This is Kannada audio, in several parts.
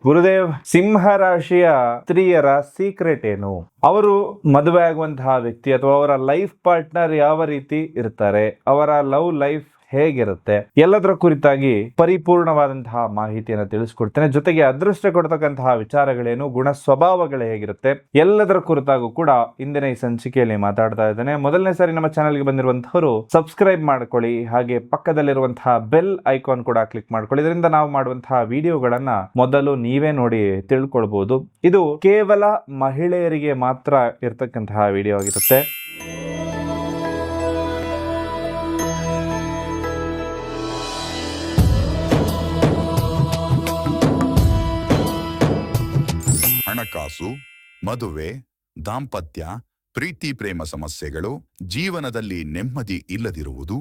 ಗುರುದೇವ್, ಸಿಂಹ ರಾಶಿಯ ಸ್ತ್ರೀಯರ ಸೀಕ್ರೆಟ್ ಏನು? ಅವರು ಮದುವೆ ಆಗುವಂತಹ ವ್ಯಕ್ತಿ ಅಥವಾ ಅವರ ಲೈಫ್ ಪಾರ್ಟ್ನರ್ ಯಾವ ರೀತಿ ಇರ್ತಾರೆ, ಅವರ ಲವ್ ಲೈಫ್ ಹೇಗಿರುತ್ತೆ, ಎಲ್ಲದರ ಕುರಿತಾಗಿ ಪರಿಪೂರ್ಣವಾದಂತಹ ಮಾಹಿತಿಯನ್ನು ತಿಳಿಸ್ಕೊಡ್ತೇನೆ. ಜೊತೆಗೆ ಅದೃಷ್ಟ ಕೊಡ್ತಕ್ಕಂತಹ ವಿಚಾರಗಳೇನು, ಗುಣ ಸ್ವಭಾವಗಳು ಹೇಗಿರುತ್ತೆ, ಎಲ್ಲದರ ಕುರಿತಾಗೂ ಕೂಡ ಇಂದಿನ ಈ ಸಂಚಿಕೆಯಲ್ಲಿ ಮಾತಾಡ್ತಾ ಇದ್ದೇನೆ. ಮೊದಲನೇ ಸಾರಿ ನಮ್ಮ ಚಾನೆಲ್ಗೆ ಬಂದಿರುವಂತಹವರು ಸಬ್ಸ್ಕ್ರೈಬ್ ಮಾಡ್ಕೊಳ್ಳಿ, ಹಾಗೆ ಪಕ್ಕದಲ್ಲಿರುವಂತಹ ಬೆಲ್ ಐಕಾನ್ ಕೂಡ ಕ್ಲಿಕ್ ಮಾಡ್ಕೊಳ್ಳಿ. ಇದರಿಂದ ನಾವು ಮಾಡುವಂತಹ ವಿಡಿಯೋಗಳನ್ನ ಮೊದಲು ನೀವೇ ನೋಡಿ ತಿಳ್ಕೊಳ್ಬಹುದು. ಇದು ಕೇವಲ ಮಹಿಳೆಯರಿಗೆ ಮಾತ್ರ ಇರ್ತಕ್ಕಂತಹ ವಿಡಿಯೋ ಆಗಿರುತ್ತೆ. ಹಣಕಾಸು, ಮದುವೆ, ದಾಂಪತ್ಯ, ಪ್ರೀತಿ ಪ್ರೇಮ ಸಮಸ್ಯೆಗಳು, ಜೀವನದಲ್ಲಿ ನೆಮ್ಮದಿ ಇಲ್ಲದಿರುವುದು,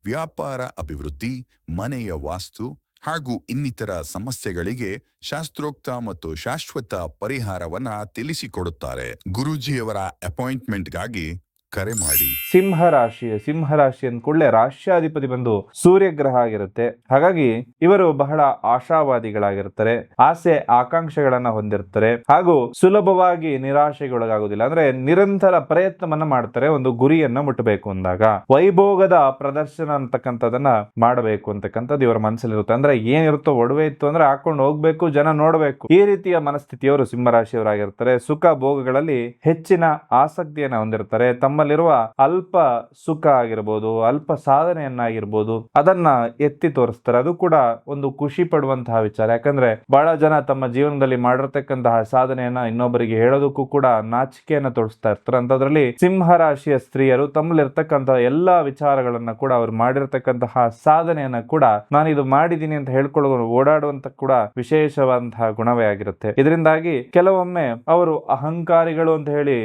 ವ್ಯಾಪಾರ ಅಭಿವೃದ್ಧಿ, ಮನೆಯ ವಾಸ್ತು ಹಾಗೂ ಇನ್ನಿತರ ಸಮಸ್ಯೆಗಳಿಗೆ ಶಾಸ್ತ್ರೋಕ್ತ ಮತ್ತು ಶಾಶ್ವತ ಪರಿಹಾರವನ್ನ ತಿಳಿಸಿಕೊಡುತ್ತಾರೆ. ಗುರೂಜಿಯವರ ಅಪಾಯಿಂಟ್ಮೆಂಟ್ಗಾಗಿ ಕರೆ ಮಾಡಿ. ಸಿಂಹ ರಾಶಿ ಅಂದ್ಕೊಳ್ಳೆ ರಾಶ್ಯಾಧಿಪತಿ ಬಂದು ಸೂರ್ಯ ಗ್ರಹ ಆಗಿರುತ್ತೆ. ಹಾಗಾಗಿ ಇವರು ಬಹಳ ಆಶಾವಾದಿಗಳಾಗಿರ್ತಾರೆ, ಆಸೆ ಆಕಾಂಕ್ಷೆಗಳನ್ನ ಹೊಂದಿರ್ತಾರೆ, ಹಾಗೂ ಸುಲಭವಾಗಿ ನಿರಾಶೆಗೊಳಗಾಗುವುದಿಲ್ಲ. ಅಂದ್ರೆ ನಿರಂತರ ಪ್ರಯತ್ನವನ್ನ ಮಾಡ್ತಾರೆ ಒಂದು ಗುರಿಯನ್ನ ಮುಟ್ಟಬೇಕು ಅಂದಾಗ. ವೈಭೋಗದ ಪ್ರದರ್ಶನ ಅಂತಕ್ಕಂಥದನ್ನ ಮಾಡಬೇಕು ಅಂತಕ್ಕಂಥದ್ದು ಇವರ ಮನಸ್ಸಲ್ಲಿರುತ್ತೆ. ಅಂದ್ರೆ ಏನಿರುತ್ತೋ, ಒಡವೆ ಇತ್ತು ಅಂದ್ರೆ ಹಾಕೊಂಡು ಹೋಗ್ಬೇಕು, ಜನ ನೋಡ್ಬೇಕು, ಈ ರೀತಿಯ ಮನಸ್ಥಿತಿಯವರು ಸಿಂಹರಾಶಿಯವರಾಗಿರ್ತಾರೆ. ಸುಖ ಭೋಗಗಳಲ್ಲಿ ಹೆಚ್ಚಿನ ಆಸಕ್ತಿಯನ್ನ ಹೊಂದಿರ್ತಾರೆ. ತಮ್ಮಲ್ಲಿರುವ ಅಲ್ಪ ಸುಖ ಆಗಿರ್ಬೋದು, ಅಲ್ಪ ಸಾಧನೆಯನ್ನಾಗಿರ್ಬೋದು, ಅದನ್ನ ಎತ್ತಿ ತೋರಿಸ್ತಾರೆ. ಅದು ಕೂಡ ಒಂದು ಖುಷಿ ಪಡುವಂತಹ ವಿಚಾರ. ಯಾಕಂದ್ರೆ ಬಹಳ ಜನ ತಮ್ಮ ಜೀವನದಲ್ಲಿ ಮಾಡಿರ್ತಕ್ಕಂತಹ ಸಾಧನೆಯನ್ನ ಇನ್ನೊಬ್ಬರಿಗೆ ಹೇಳೋದಕ್ಕೂ ಕೂಡ ನಾಚಿಕೆಯನ್ನ ತೋರಿಸ್ತಾ ಇರ್ತಾರೆ. ಅಂತದ್ರಲ್ಲಿ ಸಿಂಹ ರಾಶಿಯ ಸ್ತ್ರೀಯರು ತಮ್ಮಲ್ಲಿರ್ತಕ್ಕಂತಹ ಎಲ್ಲಾ ವಿಚಾರಗಳನ್ನ ಕೂಡ, ಅವ್ರು ಮಾಡಿರ್ತಕ್ಕಂತಹ ಸಾಧನೆಯನ್ನ ಕೂಡ ನಾನು ಇದು ಮಾಡಿದ್ದೀನಿ ಅಂತ ಹೇಳ್ಕೊಳ್ಳೋ ಓಡಾಡುವಂತ ಕೂಡ ವಿಶೇಷವಾದಂತಹ ಗುಣವೇ ಆಗಿರುತ್ತೆ. ಇದರಿಂದಾಗಿ ಕೆಲವೊಮ್ಮೆ ಅವರು ಅಹಂಕಾರಿಗಳು ಅಂತ ಹೇಳಿ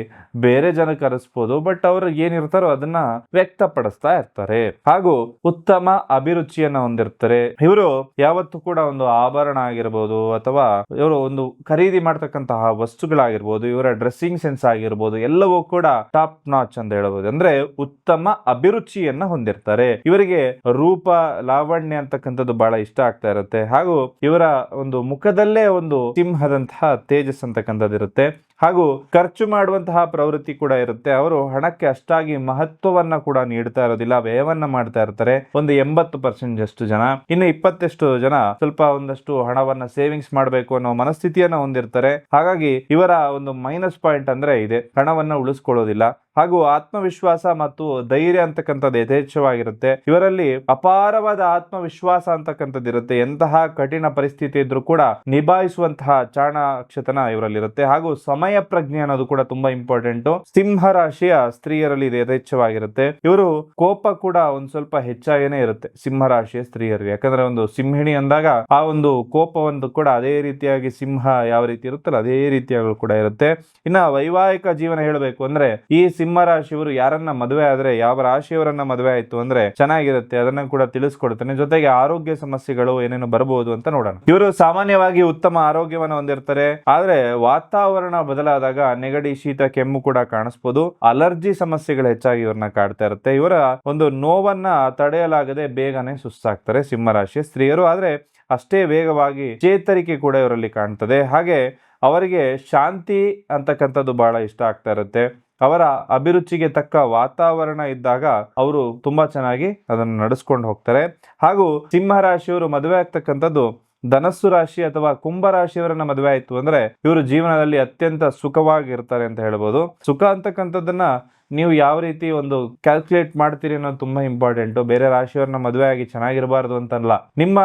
ಬೇರೆ ಜನ ಕರೆಸ್ಬೋದು, ಬಟ್ ಅವರು ಏನಿರ್ತಾರೋ ಅದನ್ನ ವ್ಯಕ್ತಪಡಿಸ್ತಾ ಇರ್ತಾರೆ. ಹಾಗೂ ಉತ್ತಮ ಅಭಿರುಚಿಯನ್ನ ಹೊಂದಿರ್ತಾರೆ. ಇವರು ಯಾವತ್ತೂ ಕೂಡ ಒಂದು ಆಭರಣ ಆಗಿರ್ಬೋದು, ಅಥವಾ ಇವರು ಒಂದು ಖರೀದಿ ಮಾಡ್ತಕ್ಕಂತಹ ವಸ್ತುಗಳಾಗಿರ್ಬೋದು, ಇವರ ಡ್ರೆಸ್ಸಿಂಗ್ ಸೆನ್ಸ್ ಆಗಿರ್ಬೋದು, ಎಲ್ಲವೂ ಕೂಡ ಟಾಪ್ ನಾಚ್ ಅಂತ ಹೇಳಬಹುದು. ಅಂದ್ರೆ ಉತ್ತಮ ಅಭಿರುಚಿಯನ್ನ ಹೊಂದಿರ್ತಾರೆ. ಇವರಿಗೆ ರೂಪ ಲಾವಣ್ಯ ಅಂತಕ್ಕಂಥದ್ದು ಬಹಳ ಇಷ್ಟ ಆಗ್ತಾ ಇರುತ್ತೆ. ಹಾಗೂ ಇವರ ಒಂದು ಮುಖದಲ್ಲೇ ಒಂದು ಸಿಂಹದಂತಹ ತೇಜಸ್ ಅಂತಕ್ಕಂಥದ್ದು ಇರುತ್ತೆ. ಹಾಗೂ ಖರ್ಚು ಮಾಡುವಂತಹ ಪ್ರವೃತ್ತಿ ಕೂಡ ಇರುತ್ತೆ. ಅವರು ಹಣಕ್ಕೆ ಅಷ್ಟಾಗಿ ಮಹತ್ವವನ್ನ ಕೂಡ ನೀಡ್ತಾ ಇರೋದಿಲ್ಲ, ವ್ಯಯವನ್ನ ಮಾಡ್ತಾ ಇರ್ತಾರೆ. ಒಂದು 80% ಅಷ್ಟು ಜನ. ಇನ್ನು 20% ಜನ ಸ್ವಲ್ಪ ಒಂದಷ್ಟು ಹಣವನ್ನ ಸೇವಿಂಗ್ಸ್ ಮಾಡಬೇಕು ಅನ್ನೋ ಮನಸ್ಥಿತಿಯನ್ನ ಹೊಂದಿರ್ತಾರೆ. ಹಾಗಾಗಿ ಇವರ ಒಂದು ಮೈನಸ್ ಪಾಯಿಂಟ್ ಅಂದ್ರೆ ಇದೆ, ಹಣವನ್ನ ಉಳಿಸ್ಕೊಳ್ಳೋದಿಲ್ಲ. ಹಾಗೂ ಆತ್ಮವಿಶ್ವಾಸ ಮತ್ತು ಧೈರ್ಯ ಅಂತಕ್ಕಂಥದ್ದು ಯಥೇಚ್ಛವಾಗಿರುತ್ತೆ. ಇವರಲ್ಲಿ ಅಪಾರವಾದ ಆತ್ಮವಿಶ್ವಾಸ ಅಂತಕ್ಕಂಥದ್ದು ಇರುತ್ತೆ. ಎಂತಹ ಕಠಿಣ ಪರಿಸ್ಥಿತಿ ಇದ್ರೂ ಕೂಡ ನಿಭಾಯಿಸುವಂತಹ ಚಾಣಾಕ್ಷತನ ಇವರಲ್ಲಿರುತ್ತೆ. ಹಾಗೂ ಸಮಯ ಪ್ರಜ್ಞೆ ಅನ್ನೋದು ಕೂಡ ತುಂಬಾ ಇಂಪಾರ್ಟೆಂಟ್ ಸಿಂಹ ರಾಶಿಯ ಸ್ತ್ರೀಯರಲ್ಲಿ ಯಥೇಚ್ಛವಾಗಿರುತ್ತೆ. ಇವರು ಕೋಪ ಕೂಡ ಒಂದ್ ಸ್ವಲ್ಪ ಹೆಚ್ಚಾಗೇನೆ ಇರುತ್ತೆ ಸಿಂಹ ರಾಶಿಯ ಸ್ತ್ರೀಯರಿಗೆ. ಯಾಕಂದ್ರೆ ಒಂದು ಸಿಂಹಿಣಿ ಅಂದಾಗ ಆ ಒಂದು ಕೋಪ ಒಂದು ಕೂಡ ಅದೇ ರೀತಿಯಾಗಿ ಸಿಂಹ ಯಾವ ರೀತಿ ಇರುತ್ತಲ್ಲ ಅದೇ ರೀತಿಯಾಗಿ ಕೂಡ ಇರುತ್ತೆ. ಇನ್ನ ವೈವಾಹಿಕ ಜೀವನ ಹೇಳಬೇಕು ಅಂದ್ರೆ ಈ ಸಿಂಹ ರಾಶಿಯವರು ಯಾರನ್ನ ಮದುವೆ ಆದ್ರೆ, ಯಾವ ರಾಶಿಯವರನ್ನ ಮದುವೆ ಆಯ್ತು ಅಂದ್ರೆ ಚೆನ್ನಾಗಿರುತ್ತೆ, ಅದನ್ನ ಕೂಡ ತಿಳಿಸ್ಕೊಡ್ತೇನೆ. ಜೊತೆಗೆ ಆರೋಗ್ಯ ಸಮಸ್ಯೆಗಳು ಏನೇನು ಬರಬಹುದು ಅಂತ ನೋಡೋಣ. ಇವರು ಸಾಮಾನ್ಯವಾಗಿ ಉತ್ತಮ ಆರೋಗ್ಯವನ್ನು ಹೊಂದಿರ್ತಾರೆ. ಆದ್ರೆ ವಾತಾವರಣ ಬದಲಾದಾಗ ನೆಗಡಿ, ಶೀತ, ಕೆಮ್ಮು ಕೂಡ ಕಾಣಿಸಬಹುದು. ಅಲರ್ಜಿ ಸಮಸ್ಯೆಗಳು ಹೆಚ್ಚಾಗಿ ಇವ್ರನ್ನ ಕಾಡ್ತಾ ಇರುತ್ತೆ. ಇವರ ಒಂದು ನೋವನ್ನ ತಡೆಯಲಾಗದೆ ಬೇಗನೆ ಸುಸ್ತಾಗ್ತಾರೆ ಸಿಂಹರಾಶಿಯ ಸ್ತ್ರೀಯರು. ಆದ್ರೆ ಅಷ್ಟೇ ವೇಗವಾಗಿ ಚೇತರಿಕೆ ಕೂಡ ಇವರಲ್ಲಿ ಕಾಣ್ತದೆ. ಹಾಗೆ ಅವರಿಗೆ ಶಾಂತಿ ಅಂತಕ್ಕಂಥದ್ದು ಬಹಳ ಇಷ್ಟ ಆಗ್ತಾ ಇರುತ್ತೆ. ಅವರ ಅಭಿರುಚಿಗೆ ತಕ್ಕ ವಾತಾವರಣ ಇದ್ದಾಗ ಅವರು ತುಂಬಾ ಚೆನ್ನಾಗಿ ಅದನ್ನು ನಡೆಸ್ಕೊಂಡು ಹೋಗ್ತಾರೆ. ಹಾಗೂ ಸಿಂಹ ರಾಶಿಯವರು ಮದುವೆ ಆಗ್ತಕ್ಕಂಥದ್ದು ಧನಸ್ಸು ರಾಶಿ ಅಥವಾ ಕುಂಭ ರಾಶಿಯವರನ್ನ ಮದುವೆ ಆಯ್ತು ಅಂದ್ರೆ ಇವರು ಜೀವನದಲ್ಲಿ ಅತ್ಯಂತ ಸುಖವಾಗಿರ್ತಾರೆ ಅಂತ ಹೇಳ್ಬೋದು. ಸುಖ ಅಂತಕ್ಕಂಥದ್ದನ್ನ ನೀವು ಯಾವ ರೀತಿ ಒಂದು ಕ್ಯಾಲ್ಕುಲೇಟ್ ಮಾಡ್ತೀರಿ ಅನ್ನೋದು ತುಂಬಾ ಇಂಪಾರ್ಟೆಂಟ್. ಬೇರೆ ರಾಶಿಯವರನ್ನ ಮದುವೆ ಆಗಿ ಚೆನ್ನಾಗಿರಬಾರ್ದು ಅಂತಲ್ಲ, ನಿಮ್ಮ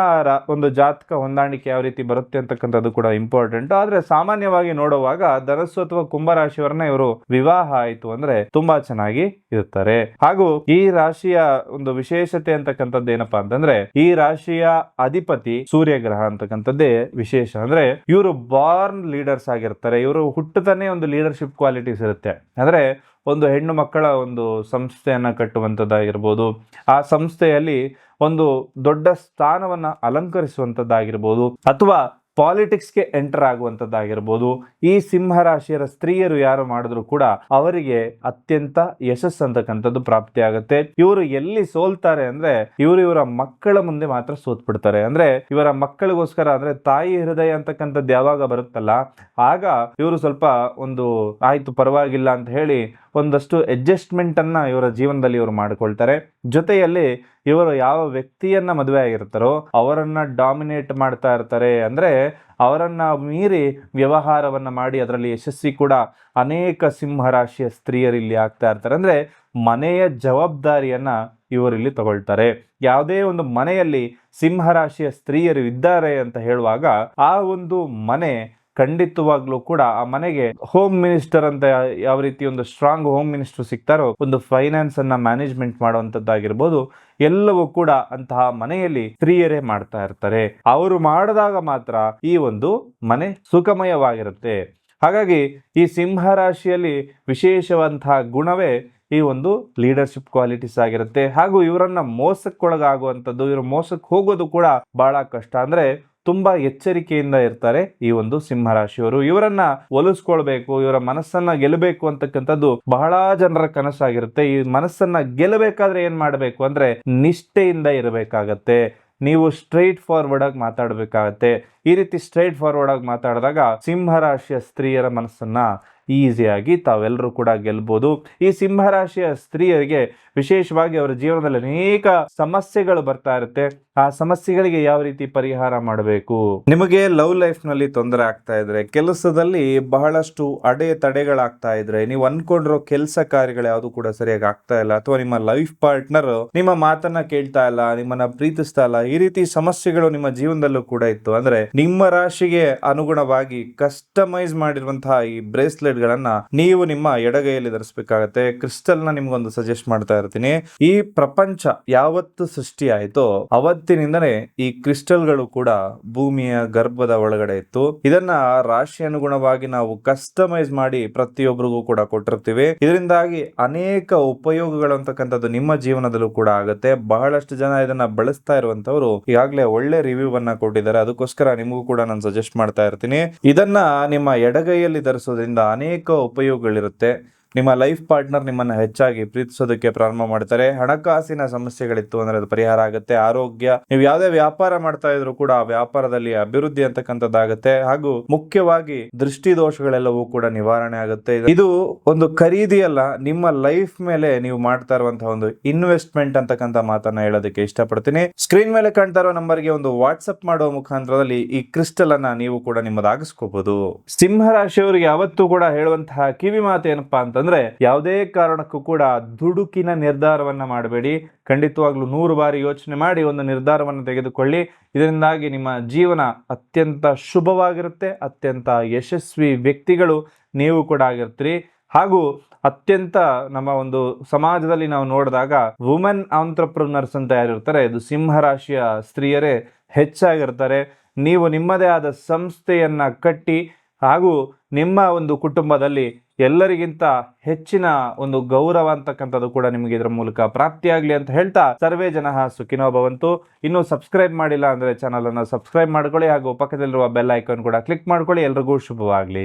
ಒಂದು ಜಾತಕ ಹೊಂದಾಣಿಕೆ ಯಾವ ರೀತಿ ಬರುತ್ತೆ ಅಂತಕ್ಕಂಥದ್ದು ಕೂಡ ಇಂಪಾರ್ಟೆಂಟ್. ಆದ್ರೆ ಸಾಮಾನ್ಯವಾಗಿ ನೋಡುವಾಗ ಧನಸ್ಸು ಅಥವಾ ಕುಂಭ ರಾಶಿಯವರನ್ನ ಇವರು ವಿವಾಹ ಆಯ್ತು ಅಂದ್ರೆ ತುಂಬಾ ಚೆನ್ನಾಗಿ ಇರ್ತಾರೆ. ಹಾಗೂ ಈ ರಾಶಿಯ ಒಂದು ವಿಶೇಷತೆ ಅಂತಕ್ಕಂಥದ್ದು ಏನಪ್ಪಾ ಅಂತಂದ್ರೆ ಈ ರಾಶಿಯ ಅಧಿಪತಿ ಸೂರ್ಯ ಗ್ರಹ ಅಂತಕ್ಕಂಥದ್ದೇ ವಿಶೇಷ. ಅಂದ್ರೆ ಇವರು ಬಾರ್ನ್ ಲೀಡರ್ಸ್ ಆಗಿರ್ತಾರೆ. ಇವರು ಹುಟ್ಟುತ್ತಾನೆ ಒಂದು ಲೀಡರ್ಶಿಪ್ ಕ್ವಾಲಿಟೀಸ್ ಇರುತ್ತೆ. ಅಂದ್ರೆ ಒಂದು ಹೆಣ್ಣು ಮಕ್ಕಳ ಒಂದು ಸಂಸ್ಥೆಯನ್ನ ಕಟ್ಟುವಂಥದ್ದಾಗಿರ್ಬೋದು, ಆ ಸಂಸ್ಥೆಯಲ್ಲಿ ಒಂದು ದೊಡ್ಡ ಸ್ಥಾನವನ್ನ ಅಲಂಕರಿಸುವಂಥದ್ದಾಗಿರ್ಬೋದು, ಅಥವಾ ಪಾಲಿಟಿಕ್ಸ್ಗೆ ಎಂಟರ್ ಆಗುವಂತದ್ದಾಗಿರ್ಬೋದು, ಈ ಸಿಂಹ ರಾಶಿಯರ ಸ್ತ್ರೀಯರು ಯಾರು ಮಾಡಿದ್ರು ಕೂಡ ಅವರಿಗೆ ಅತ್ಯಂತ ಯಶಸ್ಸು ಅಂತಕ್ಕಂಥದ್ದು ಪ್ರಾಪ್ತಿ ಆಗುತ್ತೆ. ಇವರು ಎಲ್ಲಿ ಸೋಲ್ತಾರೆ ಅಂದ್ರೆ ಇವರ ಮಕ್ಕಳ ಮುಂದೆ ಮಾತ್ರ ಸೋತ್ ಬಿಡ್ತಾರೆ. ಅಂದ್ರೆ ಇವರ ಮಕ್ಕಳಿಗೋಸ್ಕರ, ಅಂದ್ರೆ ತಾಯಿ ಹೃದಯ ಅಂತಕ್ಕಂಥದ್ದು ಯಾವಾಗ ಬರುತ್ತಲ್ಲ, ಆಗ ಇವರು ಸ್ವಲ್ಪ ಒಂದು ಆಯ್ತು ಪರವಾಗಿಲ್ಲ ಅಂತ ಹೇಳಿ ಒಂದಷ್ಟು ಅಡ್ಜಸ್ಟ್ಮೆಂಟ್ ಅನ್ನ ಇವರ ಜೀವನದಲ್ಲಿ ಇವರು ಮಾಡಿಕೊಳ್ತಾರೆ. ಜೊತೆಯಲ್ಲಿ ಇವರು ಯಾವ ವ್ಯಕ್ತಿಯನ್ನ ಮದುವೆ ಆಗಿರ್ತಾರೋ ಅವರನ್ನ ಡಾಮಿನೇಟ್ ಮಾಡ್ತಾ ಇರ್ತಾರೆ. ಅಂದ್ರೆ ಅವರನ್ನ ಮೀರಿ ವ್ಯವಹಾರವನ್ನ ಮಾಡಿ ಅದರಲ್ಲಿ ಯಶಸ್ವಿ ಕೂಡ ಅನೇಕ ಸಿಂಹರಾಶಿಯ ಸ್ತ್ರೀಯರಿಲ್ಲಿ ಆಗ್ತಾ ಇರ್ತಾರೆ. ಅಂದ್ರೆ ಮನೆಯ ಜವಾಬ್ದಾರಿಯನ್ನ ಇವರಿಲ್ಲಿ ತಗೊಳ್ತಾರೆ. ಯಾವುದೇ ಒಂದು ಮನೆಯಲ್ಲಿ ಸಿಂಹರಾಶಿಯ ಸ್ತ್ರೀಯರು ಇದ್ದಾರೆ ಅಂತ ಹೇಳುವಾಗ ಆ ಒಂದು ಮನೆ ಖಂಡಿತವಾಗ್ಲೂ ಕೂಡ ಆ ಮನೆಗೆ ಹೋಮ್ ಮಿನಿಸ್ಟರ್ ಅಂತ ಯಾವ ರೀತಿ ಒಂದು ಸ್ಟ್ರಾಂಗ್ ಹೋಮ್ ಮಿನಿಸ್ಟರ್ ಸಿಗ್ತಾರೋ, ಒಂದು ಫೈನಾನ್ಸ್ ಅನ್ನ ಮ್ಯಾನೇಜ್ಮೆಂಟ್ ಮಾಡುವಂತದ್ದಾಗಿರ್ಬೋದು, ಎಲ್ಲವೂ ಕೂಡ ಅಂತಹ ಮನೆಯಲ್ಲಿ ಸ್ತ್ರೀಯರೇ ಮಾಡ್ತಾ ಇರ್ತಾರೆ. ಅವರು ಮಾಡಿದಾಗ ಮಾತ್ರ ಈ ಒಂದು ಮನೆ ಸುಖಮಯವಾಗಿರುತ್ತೆ. ಹಾಗಾಗಿ ಈ ಸಿಂಹ ರಾಶಿಯಲ್ಲಿ ವಿಶೇಷವಂತಹ ಗುಣವೇ ಈ ಒಂದು ಲೀಡರ್ಶಿಪ್ ಕ್ವಾಲಿಟೀಸ್ ಆಗಿರುತ್ತೆ. ಹಾಗೂ ಇವರನ್ನ ಮೋಸಕ್ಕೊಳಗಾಗುವಂಥದ್ದು, ಇವರು ಮೋಸಕ್ಕೆ ಹೋಗೋದು ಕೂಡ ಬಹಳ ಕಷ್ಟ. ಅಂದ್ರೆ ತುಂಬಾ ಎಚ್ಚರಿಕೆಯಿಂದ ಇರ್ತಾರೆ ಈ ಒಂದು ಸಿಂಹರಾಶಿಯವರು. ಇವರನ್ನ ಒಲಿಸ್ಕೊಳ್ಬೇಕು, ಇವರ ಮನಸ್ಸನ್ನ ಗೆಲ್ಲಬೇಕು ಅಂತಕ್ಕಂಥದ್ದು ಬಹಳ ಜನರ ಕನಸಾಗಿರುತ್ತೆ. ಈ ಮನಸ್ಸನ್ನ ಗೆಲ್ಲಬೇಕಾದ್ರೆ ಏನ್ ಮಾಡಬೇಕು ಅಂದ್ರೆ ನಿಷ್ಠೆಯಿಂದ ಇರಬೇಕಾಗತ್ತೆ. ನೀವು ಸ್ಟ್ರೈಟ್ ಫಾರ್ವರ್ಡ್ ಆಗಿ ಮಾತಾಡಬೇಕಾಗತ್ತೆ. ಈ ರೀತಿ ಸ್ಟ್ರೈಟ್ ಫಾರ್ವರ್ಡ್ ಆಗಿ ಮಾತಾಡಿದಾಗ ಸಿಂಹರಾಶಿಯ ಸ್ತ್ರೀಯರ ಮನಸ್ಸನ್ನ ಈಸಿಯಾಗಿ ತಾವೆಲ್ಲರೂ ಕೂಡ ಗೆಲ್ಬಹುದು. ಈ ಸಿಂಹರಾಶಿಯ ಸ್ತ್ರೀಯರಿಗೆ ವಿಶೇಷವಾಗಿ ಅವರ ಜೀವನದಲ್ಲಿ ಅನೇಕ ಸಮಸ್ಯೆಗಳು ಬರ್ತಾ ಇರುತ್ತೆ. ಆ ಸಮಸ್ಯೆಗಳಿಗೆ ಯಾವ ರೀತಿ ಪರಿಹಾರ ಮಾಡಬೇಕು, ನಿಮಗೆ ಲವ್ ಲೈಫ್ ನಲ್ಲಿ ತೊಂದರೆ ಆಗ್ತಾ ಇದ್ರೆ, ಕೆಲಸದಲ್ಲಿ ಬಹಳಷ್ಟು ತಡೆಗಳಾಗ್ತಾ ಇದ್ರೆ, ನೀವು ಅನ್ಕೊಂಡಿರೋ ಕೆಲಸ ಕಾರ್ಯಗಳು ಯಾವುದು ಕೂಡ ಸರಿಯಾಗಿ ಆಗ್ತಾ ಇಲ್ಲ, ಅಥವಾ ನಿಮ್ಮ ಲೈಫ್ ಪಾರ್ಟ್ನರ್ ನಿಮ್ಮ ಮಾತನ್ನ ಕೇಳ್ತಾ ಇಲ್ಲ, ನಿಮ್ಮನ್ನ ಪ್ರೀತಿಸ್ತಾ ಇಲ್ಲ, ಈ ರೀತಿ ಸಮಸ್ಯೆಗಳು ನಿಮ್ಮ ಜೀವನದಲ್ಲೂ ಕೂಡ ಇತ್ತು ಅಂದ್ರೆ ನಿಮ್ಮ ರಾಶಿಗೆ ಅನುಗುಣವಾಗಿ ಕಸ್ಟಮೈಸ್ ಮಾಡಿರುವಂತಹ ಈ ಬ್ರೇಸ್ಲೆಟ್ ಗಳನ್ನ ನೀವು ನಿಮ್ಮ ಎಡಗೈಯಲ್ಲಿ ಧರಿಸಬೇಕಾಗತ್ತೆ. ಕ್ರಿಸ್ಟಲ್ ನ ನಿಮ್ಗೊಂದು ಸಜೆಸ್ಟ್ ಮಾಡ್ತಾ ಇರ್ತೀನಿ. ಈ ಪ್ರಪಂಚ ಯಾವತ್ತು ಸೃಷ್ಟಿ ಆಯ್ತೋ ಅವತ್ತಿನಿಂದನೇ ಈ ಕ್ರಿಸ್ಟಲ್ ಗಳು ಕೂಡ ಭೂಮಿಯ ಗರ್ಭದ ಒಳಗಡೆ ಇತ್ತು. ಇದನ್ನ ರಾಶಿ ಅನುಗುಣವಾಗಿ ನಾವು ಕಸ್ಟಮೈಸ್ ಮಾಡಿ ಪ್ರತಿಯೊಬ್ಬರಿಗೂ ಕೂಡ ಕೊಟ್ಟಿರ್ತೀವಿ. ಇದರಿಂದಾಗಿ ಅನೇಕ ಉಪಯೋಗಗಳು ಅಂತಕ್ಕಂಥದ್ದು ನಿಮ್ಮ ಜೀವನದಲ್ಲೂ ಕೂಡ ಆಗುತ್ತೆ. ಬಹಳಷ್ಟು ಜನ ಇದನ್ನ ಬಳಸ್ತಾ ಇರುವಂತವ್ರು ಈಗಾಗಲೇ ಒಳ್ಳೆ ರಿವ್ಯೂ ಅನ್ನ ಕೊಟ್ಟಿದ್ದಾರೆ. ಅದಕ್ಕೋಸ್ಕರ ನಿಮಗೂ ಕೂಡ ನಾನು ಸಜೆಸ್ಟ್ ಮಾಡ್ತಾ ಇರ್ತೀನಿ. ಇದನ್ನ ನಿಮ್ಮ ಎಡಗೈಯಲ್ಲಿ ಧರಿಸೋದ್ರಿಂದ ಅನೇಕ ಉಪಯೋಗಗಳಿರುತ್ತೆ. ನಿಮ್ಮ ಲೈಫ್ ಪಾರ್ಟ್ನರ್ ನಿಮ್ಮನ್ನ ಹೆಚ್ಚಾಗಿ ಪ್ರೀತಿಸೋದಕ್ಕೆ ಪ್ರಾರಂಭ ಮಾಡ್ತಾರೆ. ಹಣಕಾಸಿನ ಸಮಸ್ಯೆಗಳಿತ್ತು ಅಂದ್ರೆ ಅದು ಪರಿಹಾರ ಆಗುತ್ತೆ. ಆರೋಗ್ಯ, ನೀವು ಯಾವುದೇ ವ್ಯಾಪಾರ ಮಾಡ್ತಾ ಇದ್ರು ಕೂಡ ಆ ವ್ಯಾಪಾರದಲ್ಲಿ ಅಭಿವೃದ್ಧಿ ಅಂತಕ್ಕಂಥದ್ದಾಗುತ್ತೆ. ಹಾಗೂ ಮುಖ್ಯವಾಗಿ ದೃಷ್ಟಿ ದೋಷಗಳೆಲ್ಲವೂ ಕೂಡ ನಿವಾರಣೆ ಆಗುತ್ತೆ. ಇದು ಒಂದು ಖರೀದಿ ಅಲ್ಲ, ನಿಮ್ಮ ಲೈಫ್ ಮೇಲೆ ನೀವು ಮಾಡ್ತಾ ಇರುವಂತಹ ಒಂದು ಇನ್ವೆಸ್ಟ್ಮೆಂಟ್ ಅಂತಕ್ಕಂಥ ಮಾತನ್ನ ಹೇಳೋದಕ್ಕೆ ಇಷ್ಟಪಡ್ತೀನಿ. ಸ್ಕ್ರೀನ್ ಮೇಲೆ ಕಾಣ್ತಾ ಇರೋ ನಂಬರ್ಗೆ ಒಂದು ವಾಟ್ಸ್ಆಪ್ ಮಾಡುವ ಮುಖಾಂತರದಲ್ಲಿ ಈ ಕ್ರಿಸ್ಟಲ್ ಅನ್ನ ನೀವು ಕೂಡ ನಿಮ್ಮದಾಗಿಸ್ಕೋಬಹುದು. ಸಿಂಹ ರಾಶಿಯವರಿಗೆ ಯಾವತ್ತೂ ಕೂಡ ಹೇಳುವಂತಹ ಕಿವಿ ಮಾತು ಏನಪ್ಪಾ ಅಂತಂದ್ರೆ, ಯಾವುದೇ ಕಾರಣಕ್ಕೂ ಕೂಡ ದುಡುಕಿನ ನಿರ್ಧಾರವನ್ನ ಮಾಡಬೇಡಿ. ಖಂಡಿತವಾಗ್ಲೂ 100 ಬಾರಿ ಯೋಚನೆ ಮಾಡಿ ಒಂದು ನಿರ್ಧಾರವನ್ನು ತೆಗೆದುಕೊಳ್ಳಿ. ಇದರಿಂದಾಗಿ ನಿಮ್ಮ ಜೀವನ ಅತ್ಯಂತ ಶುಭವಾಗಿರುತ್ತೆ. ಅತ್ಯಂತ ಯಶಸ್ವಿ ವ್ಯಕ್ತಿಗಳು ನೀವು ಕೂಡ ಆಗಿರ್ತೀರಿ. ಹಾಗೂ ಅತ್ಯಂತ ನಮ್ಮ ಒಂದು ಸಮಾಜದಲ್ಲಿ ನಾವು ನೋಡಿದಾಗ ವುಮೆನ್ ಆಂಟ್ರಪ್ರನರ್ಸ್ ಅಂತ ಯಾರಿರ್ತಾರೆ, ಇದು ಸಿಂಹ ರಾಶಿಯ ಸ್ತ್ರೀಯರೇ ಹೆಚ್ಚಾಗಿರ್ತಾರೆ. ನೀವು ನಿಮ್ಮದೇ ಆದ ಸಂಸ್ಥೆಯನ್ನ ಕಟ್ಟಿ ಹಾಗೂ ನಿಮ್ಮ ಒಂದು ಕುಟುಂಬದಲ್ಲಿ ಎಲ್ಲರಿಗಿಂತ ಹೆಚ್ಚಿನ ಒಂದು ಗೌರವ ಅಂತಕ್ಕಂಥದ್ದು ಕೂಡ ನಿಮಗೆ ಇದರ ಮೂಲಕ ಪ್ರಾಪ್ತಿಯಾಗ್ಲಿ ಅಂತ ಹೇಳ್ತಾ, ಸರ್ವೇ ಜನಃ ಸುಖಿನೋ ಭವಂತು. ಇನ್ನು ಸಬ್ಸ್ಕ್ರೈಬ್ ಮಾಡಿಲ್ಲ ಅಂದ್ರೆ ಚಾನಲ್ ಅನ್ನು ಸಬ್ಸ್ಕ್ರೈಬ್ ಮಾಡ್ಕೊಳ್ಳಿ. ಹಾಗೂ ಪಕ್ಕದಲ್ಲಿರುವ ಬೆಲ್ ಐಕಾನ್ ಕೂಡ ಕ್ಲಿಕ್ ಮಾಡ್ಕೊಳ್ಳಿ. ಎಲ್ರಿಗೂ ಶುಭವಾಗ್ಲಿ.